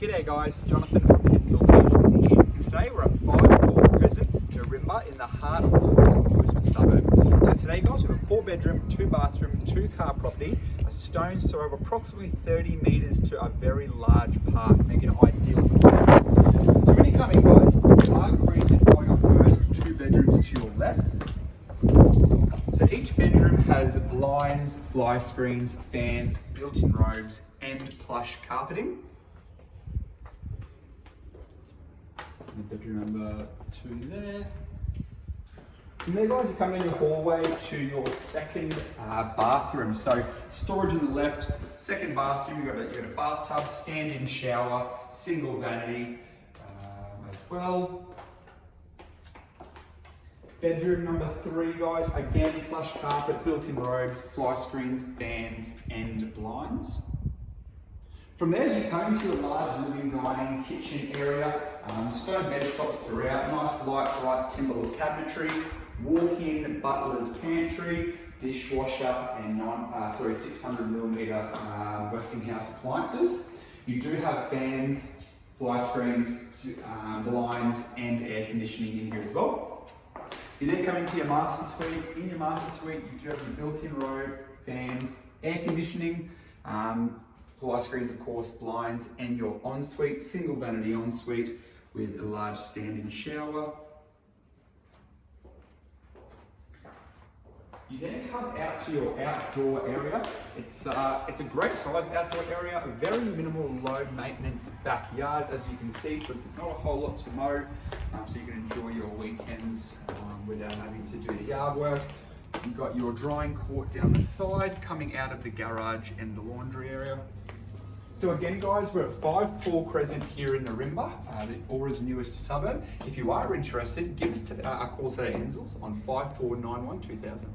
G'day guys, Jonathan from Henzells Agency here. Today we're at 5 Paul Crescent, Baringa, in the heart of Paul's newest suburb. So today guys, we have a 4-bedroom, 2-bathroom, 2-car property, a stone's throw of approximately 30 metres to a very large park, making it ideal for families. So when you come in guys, you are greeted by your first 2 bedrooms to your left. So each bedroom has blinds, fly screens, fans, built-in robes and plush carpeting. Bedroom number 2 there. From there guys, you come in your hallway to your second bathroom. So storage on the left, second bathroom, you've got a bathtub, stand-in shower, single vanity as well. Bedroom number 3 guys, again plush carpet, built-in robes, fly screens, fans and blinds. From there you come into a large living, dining, kitchen area, stone benchtops throughout, nice light bright timber cabinetry, walk-in butler's pantry, dishwasher and 600mm Westinghouse appliances. You do have fans, fly screens, blinds and air conditioning in here as well. You then come into your master suite. In your master suite you do have your built-in robe, fans, air conditioning, fly screens, of course, blinds, and your ensuite, single vanity ensuite with a large stand-in shower. You then come out to your outdoor area. It's a great size outdoor area, a very minimal, low maintenance backyard, as you can see, so not a whole lot to mow, so you can enjoy your weekends without having to do the yard work. You've got your drying court down the side, coming out of the garage and the laundry area. So again guys, we're at 5 Paul Crescent here in the Baringa, the Aura's newest suburb. If you are interested, give us a call today, Henzells, on 5491 2000.